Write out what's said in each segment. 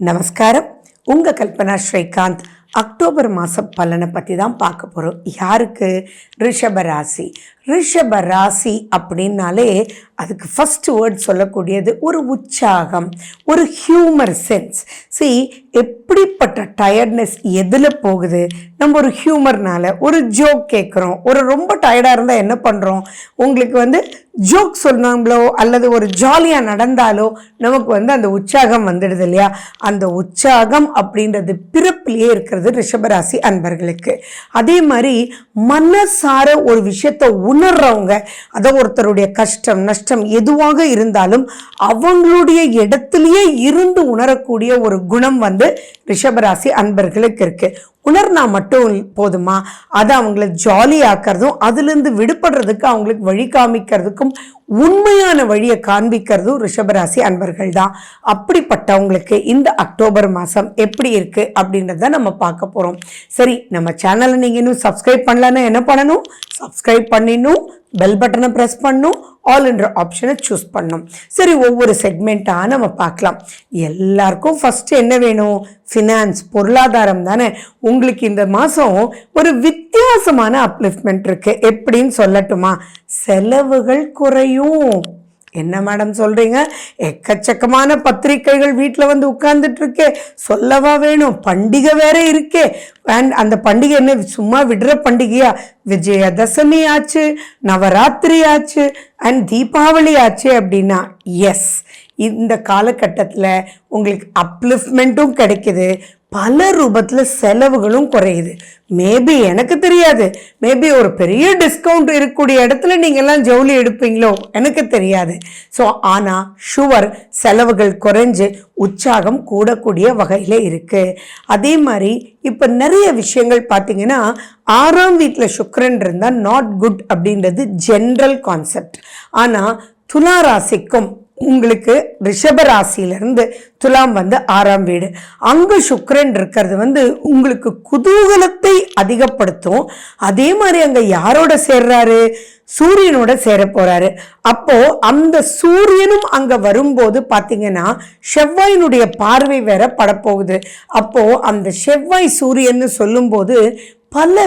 நமஸ்காரம். உங்கள் கல்பனா ஸ்ரீகாந்த். அக்டோபர் மாதம் பலனை பற்றி தான் பார்க்க போகிறோம். யாருக்கு? ரிஷபராசி. ரிஷபராசி அப்படின்னாலே அதுக்கு ஃபஸ்ட்டு வேர்ட் சொல்லக்கூடியது ஒரு உற்சாகம், ஒரு ஹியூமர் சென்ஸ். எப்படிப்பட்ட டயர்ட்னஸ் எதில் போகுது? நம்ம ஒரு ஹியூமர்னால ஒரு ஜோக் கேட்குறோம். ரொம்ப டயர்டாக இருந்தால் என்ன பண்ணுறோம்? உங்களுக்கு ஜோக் சொன்னாங்களோ அல்லது ஒரு ஜாலியாக நடந்தாலோ நமக்கு அந்த உற்சாகம் வந்துடுது இல்லையா? அந்த உற்சாகம் அப்படின்றது பிறப்பிலேயே இருக்கிறது ரிஷபராசி அன்பர்களுக்கு. அதே மாதிரி மனசார ஒரு விஷயத்தை உணர்றவங்க, அதை ஒருத்தருடைய கஷ்டம் நஷ்டம் எதுவாக இருந்தாலும் அவங்களுடைய இடத்துலயே இருந்து உணரக்கூடிய ஒரு குணம் ரிஷபராசி அன்பர்களுக்கு இருக்கு. உணர்னா மட்டும் போதுமா? அதை அவங்கள ஜாலி ஆக்கிறதும் அதுலேருந்து விடுபடுறதுக்கு அவங்களுக்கு வழி காமிக்கிறதுக்கும் உண்மையான வழியை காண்பிக்கிறதும் ரிஷபராசி அன்பர்கள் தான். அப்படிப்பட்டவங்களுக்கு இந்த அக்டோபர் மாதம் எப்படி இருக்கு அப்படின்றத நம்ம பார்க்க போகிறோம். சரி, நம்ம சேனலை நீங்கள் இன்னும் சப்ஸ்கிரைப் பண்ணலன்னா என்ன பண்ணணும்? சப்ஸ்கிரைப் பண்ணிடணும், பெல் பட்டனை ப்ரெஸ் பண்ணணும், ஆல் என்ற ஆப்ஷனை சூஸ் பண்ணணும். சரி, ஒவ்வொரு செக்மெண்ட்டாக நம்ம பார்க்கலாம். எல்லாருக்கும் ஃபஸ்ட்டு என்ன வேணும்? ஃபினான்ஸ், பொருளாதாரம் தானே. உங்களுக்கு இந்த மாதம் ஒரு வித்தியாசமான அப்லிஃப்ட்மெண்ட் இருக்கு. எப்படின்னு சொல்லட்டுமா? செலவுகள் குறையும். என்ன மேடம் சொல்றீங்க? எக்கச்சக்கமான பத்திரிகைகள் வீட்டில் உட்கார்ந்துட்டு இருக்கே, சொல்லவா வேணும்? பண்டிகை வேற இருக்கே. அண்ட் அந்த பண்டிகை என்ன சும்மா விடுற பண்டிகையா? விஜயதசமி ஆச்சு, நவராத்திரி ஆச்சு, அண்ட் தீபாவளி ஆச்சு. அப்படின்னா எஸ், இந்த காலகட்டத்தில் உங்களுக்கு அப்லிஃப்ட்மெண்ட்டும் கிடைக்குது, பல ரூபத்தில் செலவுகளும் குறையுது. மேபி எனக்கு தெரியாது, மேபி ஒரு பெரிய டிஸ்கவுண்ட் இருக்கக்கூடிய இடத்துல நீங்கள்லாம் ஜவுளி எடுப்பீங்களோ எனக்கு தெரியாது. ஸோ ஆனால் ஷுவர் செலவுகள் குறைஞ்சு உற்சாகம் கூடக்கூடிய வகையில் இருக்குது. அதே மாதிரி இப்போ நிறைய விஷயங்கள் பார்த்தீங்கன்னா 6ஆம் வீட்டில் சுக்கிரன் இருந்தால் நாட் குட் அப்படின்றது ஜென்ரல் கான்செப்ட். ஆனால் துலா ராசிக்கும் உங்களுக்கு ரிஷபராசியிலிருந்து துலாம் 6ஆம் வீடு, அங்கு சுக்கிரன் இருக்கிறது உங்களுக்கு குதூகலத்தை அதிகப்படுத்தும். அதே மாதிரி அங்க யாரோட சேர்றாரு? சூரியனோட சேர போறாரு. அப்போ அந்த சூரியனும் அங்க வரும்போது பாத்தீங்கன்னா செவ்வாயினுடைய பார்வை வேற படப்போகுது. அப்போ அந்த செவ்வாய் சூரியன்னு சொல்லும்போது பல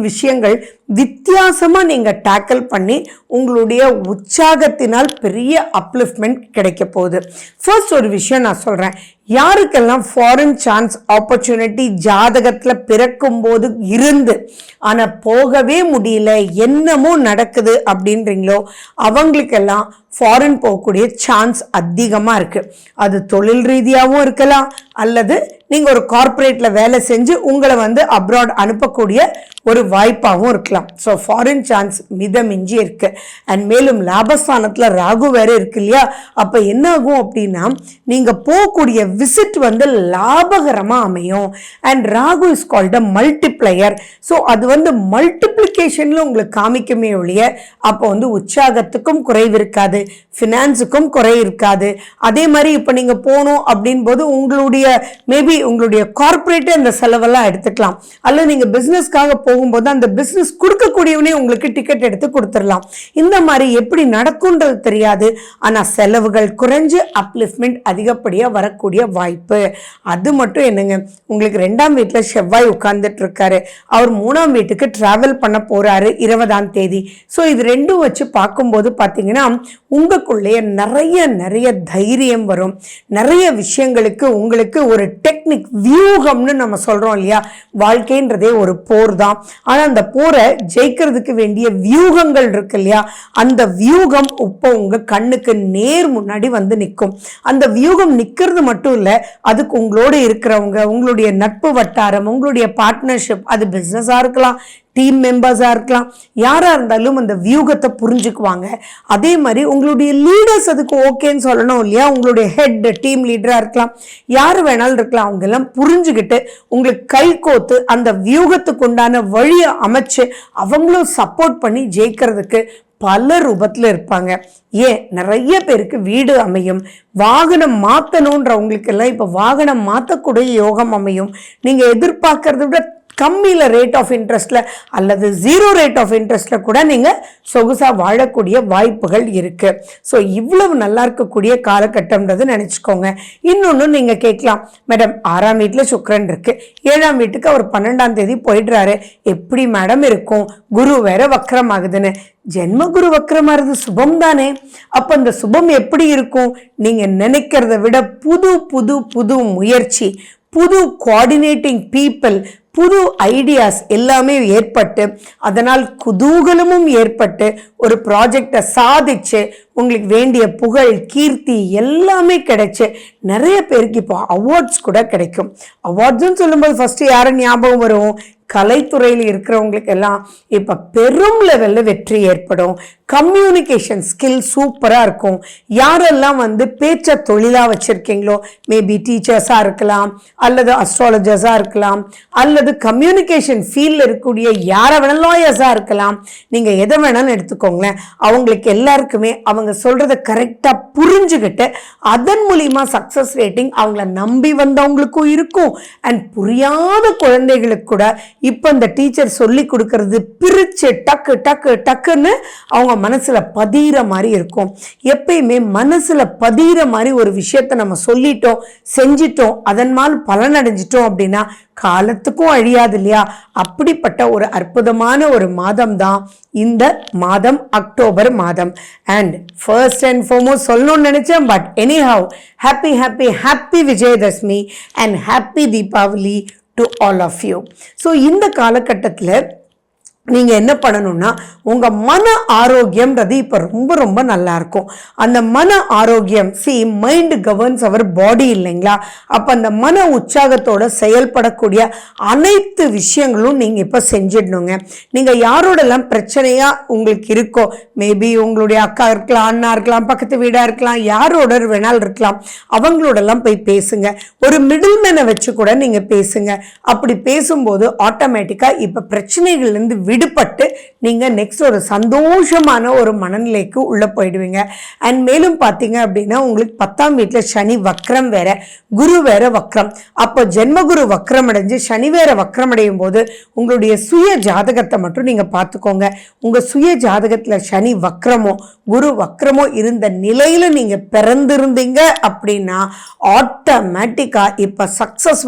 விஷயங்கள் வித்தியாசமா நீங்க டேக்கிள் பண்ணி உங்களுடைய உற்சாகத்தினால் பெரிய அப்லிஃப்ட்மெண்ட் கிடைக்க போகுது. ஃபர்ஸ்ட் ஒரு விஷயம் நான் சொல்றேன். யாருக்கெல்லாம் ஃபாரின் சான்ஸ் ஆப்பர்ச்சுனிட்டி ஜாதகத்தில் பிறக்கும் போது இருந்து ஆனால் போகவே முடியல, என்னமோ நடக்குது அப்படின்றீங்களோ அவங்களுக்கெல்லாம் ஃபாரின் போகக்கூடிய சான்ஸ் அதிகமாக இருக்குது. அது தொழில் ரீதியாகவும் இருக்கலாம், அல்லது நீங்கள் ஒரு கார்ப்பரேட்டில் வேலை செஞ்சு உங்களை அப்ராட் அனுப்பக்கூடிய ஒரு வாய்ப்பாகவும் இருக்கலாம். ஸோ ஃபாரின் சான்ஸ் மிதமிஞ்சி இருக்கு. அண்ட் மேலும் லாபஸ்தானத்தில் ராகு வேற இருக்கு இல்லையா? அப்போ என்ன ஆகும் அப்படின்னா நீங்கள் போகக்கூடிய விசிட் லாபகரமாக அமையும். And Rahu is called a multiplier. So அது மல்டிப்ளிகேஷனில் உங்களுக்கு காமிக்குமே ஒழிய அப்போ உற்சாகத்துக்கும் குறைவு இருக்காது, ஃபினான்ஸுக்கும் குறை இருக்காது. அதே மாதிரி இப்போ நீங்கள் போகணும் அப்படின் போது உங்களுடைய மேபி உங்களுடைய கார்ப்பரேட்டே அந்த செலவெல்லாம் எடுத்துக்கலாம், அல்லது நீங்கள் பிஸ்னஸ்க்காக போகும்போது அந்த பிஸ்னஸ் கொடுக்கக்கூடியவனே உங்களுக்கு டிக்கெட் எடுத்து கொடுத்துடலாம். இந்த மாதிரி எப்படி நடக்கும்ன்றது தெரியாது, ஆனால் செலவுகள் குறைஞ்சு அப்லிஃப்ட்மெண்ட் அதிகப்படியாக வரக்கூடிய வாய்ப்பு. அது மட்டும் என்னங்க, உங்களுக்கு 2ஆம் வீட்டில் செவ்வாய் உட்கார்ந்துட்டு இருக்காரு. அவர் 3ஆம் வீட்டுக்கு டிராவல் பண்ண போறாரு 20ஆம் தேதி. ஸோ இது ரெண்டும் வச்சு பார்க்கும்போது பார்த்தீங்கன்னா உங்களுக்குள்ளேயே நிறைய தைரியம் வரும். நிறைய விஷயங்களுக்கு உங்களுக்கு ஒரு டெக்னிக், வியூகம்னு நம்ம சொல்றோம் இல்லையா? வாழ்க்கைன்றதே ஒரு போர் தான். ஆனால் அந்த போரை ஜெயிக்கிறதுக்கு வேண்டிய வியூகங்கள் இருக்கு இல்லையா? அந்த வியூகம் இப்போ உங்க கண்ணுக்கு நேர் முன்னாடி நிற்கும். அந்த வியூகம் நிற்கிறது மட்டும் இல்லை, அதுக்கு உங்களோட இருக்கிறவங்க, உங்களுடைய நட்பு வட்டாரம், உங்களுடைய பார்ட்னர்ஷிப், அது பிஸ்னஸாக இருக்கலாம், டீம் மெம்பர்ஸாக இருக்கலாம், யாராக இருந்தாலும் அந்த வியூகத்தை புரிஞ்சுக்குவாங்க. அதே மாதிரி உங்களுடைய லீடர்ஸ் அதுக்கு ஓகேன்னு சொல்லணும் இல்லையா? உங்களுடைய ஹெட், டீம் லீடராக இருக்கலாம், யார் வேணாலும் இருக்கலாம், அவங்க எல்லாம் புரிஞ்சுக்கிட்டு உங்களுக்கு கை கோத்து அந்த வியூகத்துக்கு உண்டான வழியை அமைச்சு அவங்களும் சப்போர்ட் பண்ணி ஜெயிக்கிறதுக்கு பல ரூபத்தில் இருப்பாங்க. ஏன் நிறைய பேருக்கு வீடு அமையும், வாகனம் மாற்றணுன்றவங்களுக்கெல்லாம் இப்போ வாகனம் மாற்றக்கூடிய யோகம் அமையும். நீங்கள் எதிர்பார்க்கறத விட கம்மியில் ரேட் ஆஃப் இன்ட்ரெஸ்ட்டில் அல்லது 0 ரேட் ஆஃப் இன்ட்ரெஸ்ட்டில் கூட நீங்கள் சொகுசாக வாழக்கூடிய வாய்ப்புகள் இருக்குது. ஸோ இவ்வளவு நல்லா இருக்கக்கூடிய காலகட்டம்ன்றது நினச்சிக்கோங்க. இன்னொன்று நீங்கள் கேட்கலாம், மேடம் 6ஆம் வீட்டில் சுக்கிரன் இருக்குது, 7ஆம் வீட்டுக்கு அவர் 12ஆம் தேதி போயிடுறாரு, எப்படி மேடம் இருக்கும், குரு வேற வக்ரம் ஆகுதுன்னு. ஜென்ம குரு வக்ரமாகிறது சுபம் தானே. அப்போ அந்த சுபம் எப்படி இருக்கும்? நீங்கள் நினைக்கிறத விட புது புது புது முயற்சி, புது கோஆர்டினேட்டிங் பீப்புள், புது ஐடியாஸ் எல்லாமே ஏற்பட்டு அதனால் குதூகலமும் ஏற்பட்டு ஒரு ப்ராஜெக்டை சாதிச்சு உங்களுக்கு வேண்டிய புகழ் கீர்த்தி எல்லாமே கிடைச்சு நிறைய பேருக்கு இப்போ அவார்ட்ஸ் கூட கிடைக்கும். அவார்ட்ஸ்ன்னு சொல்லும்போது ஃபஸ்ட்டு யாரை ஞாபகம் வரும்? கலைத்துறையில் இருக்கிறவங்களுக்கு எல்லாம் இப்போ பெரும் லெவலில் வெற்றி ஏற்படும். கம்யூனிகேஷன் ஸ்கில் சூப்பராக இருக்கும். யாரெல்லாம் பேச்சை தொழிலாக வச்சுருக்கீங்களோ, மேபி டீச்சர்ஸாக இருக்கலாம், அல்லது அஸ்ட்ராலஜர்ஸாக இருக்கலாம், அல்லது கம்யூனிகேஷன் ஃபீல்டில் இருக்கக்கூடிய யாரை வேணாலும் லாயர்ஸாக இருக்கலாம், நீங்கள் எதை வேணாலும் எடுத்துக்கோங்களேன். அவங்களுக்கு எல்லாருக்குமே அவங்க சொல்கிறத கரெக்டாக புரிஞ்சுக்கிட்டு அதன் மூலிமா சக்ஸஸ் ரேட்டிங் அவங்கள நம்பி வந்தவங்களுக்கும் இருக்கும். அண்ட் புரியாத குழந்தைகளுக்கு கூட இப்போ இந்த டீச்சர் சொல்லி கொடுக்கறது பிரித்து டக்கு டக்கு டக்குன்னு அவங்க மனசுல பதிகிற மாதிரி இருக்கும். எப்பயுமே மனசுல பதிகிற மாதிரி ஒரு விஷயத்த நம்ம சொல்லிட்டோம், செஞ்சிட்டோம், அதன்மால் பலனடைஞ்சிட்டோம் அப்படின்னா காலத்துக்கும் அழியாது இல்லையா? அப்படிப்பட்ட ஒரு அற்புதமான ஒரு மாதம் தான் இந்த மாதம், அக்டோபர் மாதம். அண்ட் ஃபர்ஸ்ட் அண்ட் ஃபார்மோஸ்ட் சொல்லணும்னு நினைச்சேன், but anyhow happy happy happy Vijayadashami and happy Deepavali to all of you. So இந்த காலகட்டத்தில் நீங்கள் என்ன பண்ணணும்னா, உங்கள் மன ஆரோக்கியம்ன்றது இப்போ ரொம்ப ரொம்ப நல்லா இருக்கும். அந்த மன ஆரோக்கியம், மைண்ட் கவர்ன்ஸ் அவர் பாடி இல்லைங்களா? அப்போ அந்த மன உற்சாகத்தோட செயல்படக்கூடிய அனைத்து விஷயங்களும் நீங்கள் இப்போ செஞ்சிடணுங்க. நீங்கள் யாரோடெல்லாம் பிரச்சனையாக உங்களுக்கு இருக்கோ, மேபி உங்களுடைய அக்கா இருக்கலாம், அண்ணா இருக்கலாம், பக்கத்து வீடாக இருக்கலாம், யாரோட வேணாலும் இருக்கலாம், அவங்களோடெல்லாம் போய் பேசுங்க. ஒரு மிடில் மேனை வச்சு கூட நீங்கள் பேசுங்க. அப்படி பேசும்போது ஆட்டோமேட்டிக்காக இப்போ பிரச்சனைகள்லேருந்து விடுபட்டு நீங்க நெக்ஸ்ட் ஒரு சந்தோஷமான ஒரு மனநிலைக்கு உள்ள போயிடுவீங்க. அண்ட் மேலும் பார்த்தீங்க அப்படின்னா உங்களுக்கு 10ஆம் வீட்டில் சனி வக்ரம் வேற, குரு வேற வக்ரம். அப்போ ஜென்மகுரு வக்ரம் அடைஞ்சு சனி வேற வக்ரம் அடையும் போது உங்களுடைய சுய ஜாதகத்தை மட்டும் நீங்க பார்த்துக்கோங்க. உங்க சுய ஜாதகத்துல சனி வக்ரமோ குரு வக்ரமோ இருந்த நிலையில நீங்க பிறந்திருந்தீங்க அப்படின்னா ஆட்டோமேட்டிக்கா இப்ப சக்சஸ்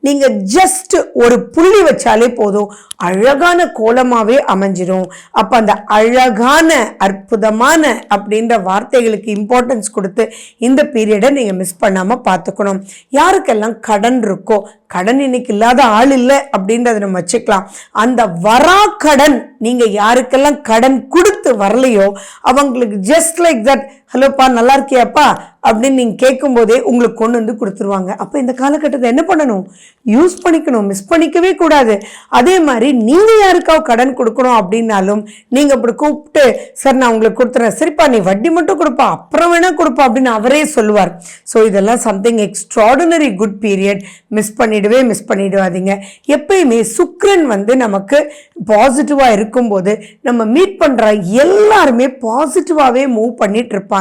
நீங்க ஜஸ்ட் ஒரு புள்ளி வச்சாலே போதும், அழகான கோலமாவே அமைஞ்சிரும். அப்ப அந்த அழகான அற்புதமான அப்படின்ற வார்த்தைகளுக்கு இம்பார்ட்டன்ஸ் கொடுத்து இந்த பீரியடை நீங்க மிஸ் பண்ணாம பார்த்துக்கணும். யாருக்கெல்லாம் கடன் இருக்கோ, கடன் இன்னைக்கு இல்லாத ஆள் இல்லை அப்படின்றத நம்ம வச்சுக்கலாம். அந்த வரா கடன் நீங்க யாருக்கெல்லாம் கடன் கொடுத்து வரலையோ அவங்களுக்கு ஜஸ்ட் லைக் தட், ஹலோப்பா நல்லா இருக்கியாப்பா அப்படின்னு நீங்க கேட்கும் போதே உங்களுக்கு கொண்டு கொடுத்துருவாங்க. அப்ப இந்த காலகட்டத்தை என்ன பண்ணணும்? யூஸ் பண்ணிக்கணும், மிஸ் பண்ணிக்கவே கூடாது. அதே மாதிரி நீங்க யாருக்காவது கடன் கொடுக்கணும் அப்படின்னாலும் நீங்க அப்படி கூப்பிட்டு, சார் நான் உங்களுக்கு கொடுத்துறேன், சரிப்பா நீ வட்டி மட்டும் கொடுப்பா, அப்புறம் வேணா கொடுப்பா அப்படின்னு அவரே சொல்லுவார். ஸோ இதெல்லாம் something extraordinary good period. Miss பண்ணிடுவாதீங்க. எப்பயுமே சுக்கிரன் நமக்கு பாசிட்டிவா இருக்கும்போது நம்ம மீட் பண்ற எல்லாருமே பாசிட்டிவாவே மூவ் பண்ணிட்டு இருப்பாங்க.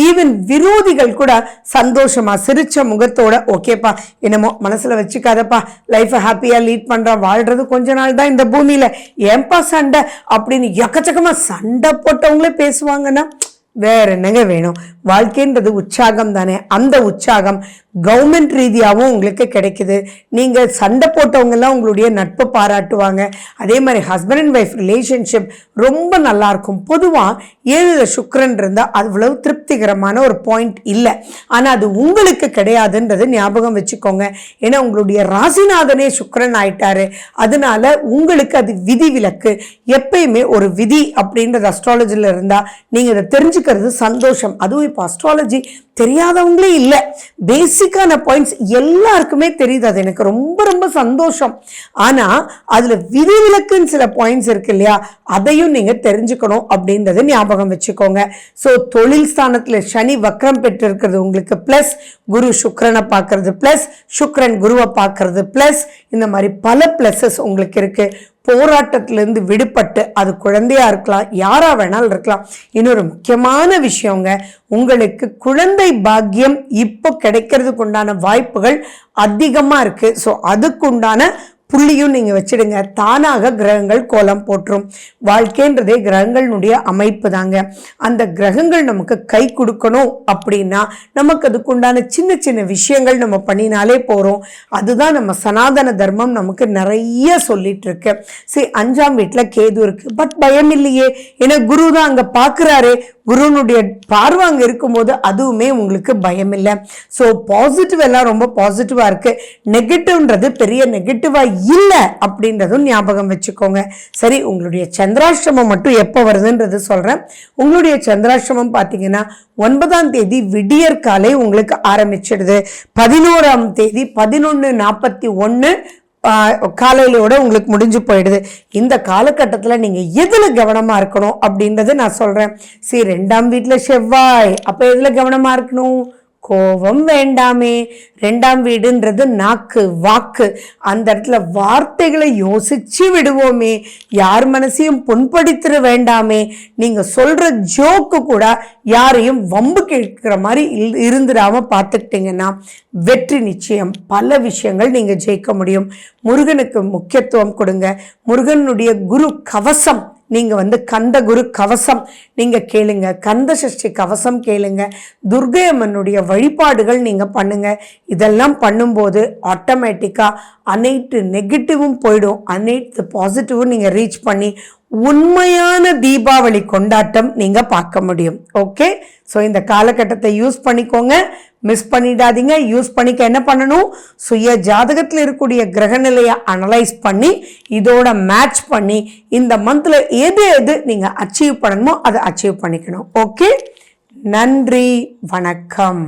ஈவன் விரோதிகள் கூட சந்தோஷமா சிரிச்ச முகத்தோட, ஓகேப்பா என்னமோ மனசுல வச்சுக்காதப்பா, லைஃப் ஹாப்பியா லீட் பண்றான், வாழ்றது கொஞ்ச நாள் தான் இந்த பூமியில, ஏன்பா சண்டை அப்படின்னு எக்கச்சக்கமா சண்டை போட்டவங்களே பேசுவாங்கன்னா வேற என்னங்க வேணும்? வாழ்க்கைன்றது உற்சாகம் தானே. அந்த உற்சாகம் கவர்மெண்ட் ரீதியாகவும் உங்களுக்கு கிடைக்குது. நீங்கள் சண்டை போட்டவங்கெல்லாம் உங்களுடைய நட்பு பாராட்டுவாங்க. அதே மாதிரி ஹஸ்பண்ட் அண்ட் ஒய்ஃப் ரிலேஷன்ஷிப் ரொம்ப நல்லா இருக்கும். பொதுவாக 7ல் சுக்கிரன் இருந்தால் அவ்வளவு திருப்திகரமான ஒரு பாயிண்ட் இல்லை. ஆனால் அது உங்களுக்கு கிடையாதுன்றது ஞாபகம் வச்சுக்கோங்க. ஏன்னா உங்களுடைய ராசிநாதனே சுக்கிரன் ஆயிட்டாரு. அதனால உங்களுக்கு அது விதி விலக்கு. எப்பயுமே ஒரு விதி அப்படின்றது அஸ்ட்ராலஜியில் இருந்தால் நீங்கள் இதை தெரிஞ்சுக்கிறது சந்தோஷம். அதுவும் இப்போ அஸ்ட்ராலஜி தெரியாதவங்களே இல்லை, பேசிக்கான பாயிண்ட்ஸ் எல்லாருக்குமே தெரியுது. அது எனக்கு ரொம்ப ரொம்ப சந்தோஷம். ஆனா அதுல விதிவிலக்குன்னு சில பாயிண்ட்ஸ் இருக்கு இல்லையா, அதையும் நீங்க தெரிஞ்சுக்கணும் அப்படின்றத ஞாபகம் வச்சுக்கோங்க. ஸோ தொழில் ஸ்தானத்துல சனி வக்ரம் பெற்று இருக்கிறது உங்களுக்கு பிளஸ், குரு சுக்கிரனை பார்க்கறது பிளஸ், சுக்கிரன் குருவை பார்க்கறது பிளஸ், இந்த மாதிரி பல பிளஸஸ் உங்களுக்கு இருக்கு. போராட்டத்திலிருந்து விடுபட்டு, அது குழந்தையா இருக்கலாம், யாரா வேணாலும் இருக்கலாம். இன்னொரு முக்கியமான விஷயங்க, உங்களுக்கு குழந்தை பாக்கியம் இப்போ கிடைக்கிறதுக்கு உண்டான வாய்ப்புகள் அதிகமா இருக்கு. ஸோ அதுக்குண்டான புள்ளியும் நீங்கள் வச்சிடுங்க. தானாக கிரகங்கள் கோலம் போட்டுரும். வாழ்க்கைன்றதே கிரகங்களுடைய அமைப்பு தாங்க. அந்த கிரகங்கள் நமக்கு கை கொடுக்கணும் அப்படின்னா நமக்கு அதுக்குண்டான சின்ன சின்ன விஷயங்கள் நம்ம பண்ணினாலே போகிறோம். அதுதான் நம்ம சனாதன தர்மம் நமக்கு நிறைய சொல்லிட்டு இருக்கு. சரி, 5ஆம் வீட்டில் கேது இருக்கு, பட் பயம் இல்லையே, ஏன்னா குரு தான் அங்கே பார்க்குறாரு. குருனுடைய பார்வை அங்கே இருக்கும்போது அதுவுமே உங்களுக்கு பயம் இல்லை. ஸோ பாசிட்டிவ் எல்லாம் ரொம்ப பாசிட்டிவாக இருக்கு. நெகட்டிவ்ன்றது பெரிய நெகட்டிவாக இல்லை அப்படின்றதும் ஞாபகம் வச்சுக்கோங்க. சரி, உங்களுடைய சந்திராஷ்டமம் மட்டும் எப்போ வருதுன்றது சொல்கிறேன். உங்களுடைய சந்திராஷ்டமம் பார்த்தீங்கன்னா 9ஆம் தேதி விடியற் காலை உங்களுக்கு ஆரம்பிச்சிடுது. 11ஆம் தேதி 11:41 காலையிலோட உங்களுக்கு முடிஞ்சு போயிடுது. இந்த காலகட்டத்தில் நீங்கள் எதில் கவனமாக இருக்கணும் அப்படின்றத நான் சொல்கிறேன். சரி, 2ஆம் வீட்டில் செவ்வாய், அப்போ எதில் கவனமாக இருக்கணும்? கோபம் வேண்டாமே. 2ஆம் வீடுன்றது நாக்கு, வாக்கு. அந்த இடத்துல வார்த்தைகளை யோசிச்சு விடுவோமே. யார் மனசையும் புண்படுத்திட வேண்டாமே. நீங்க சொல்ற ஜோக்கு கூட யாரையும் வம்பு கேட்கிற மாதிரி இருந்துடாம பார்த்துக்கிட்டீங்கன்னா வெற்றி நிச்சயம். பல விஷயங்கள் நீங்க ஜெயிக்க முடியும். முருகனுக்கு முக்கியத்துவம் கொடுங்க. முருகனுடைய குரு கவசம் நீங்கள் கந்த குரு கவசம் நீங்கள் கேளுங்க. கந்த சஷ்டி கவசம் கேளுங்க. துர்க்கை அம்மனுடைய வழிபாடுகள் நீங்கள் பண்ணுங்க. இதெல்லாம் பண்ணும்போது ஆட்டோமேட்டிக்காக அனைத்து நெகட்டிவும் போயிடும். அனைத்து பாசிட்டிவும் நீங்கள் ரீச் பண்ணி உண்மையான தீபாவளி கொண்டாட்டம் நீங்கள் பார்க்க முடியும். ஓகே, ஸோ இந்த காலகட்டத்தை யூஸ் பண்ணிக்கோங்க, மிஸ் பண்ணிடாதீங்க. யூஸ் பண்ணிக்க என்ன பண்ணணும்? சுய ஜாதகத்தில் இருக்கக்கூடிய கிரகநிலையை அனலைஸ் பண்ணி இதோட மேட்ச் பண்ணி இந்த மந்தில் எது எது நீங்கள் அச்சீவ் பண்ணணுமோ அதை அச்சீவ் பண்ணிக்கணும். ஓகே, நன்றி, வணக்கம்.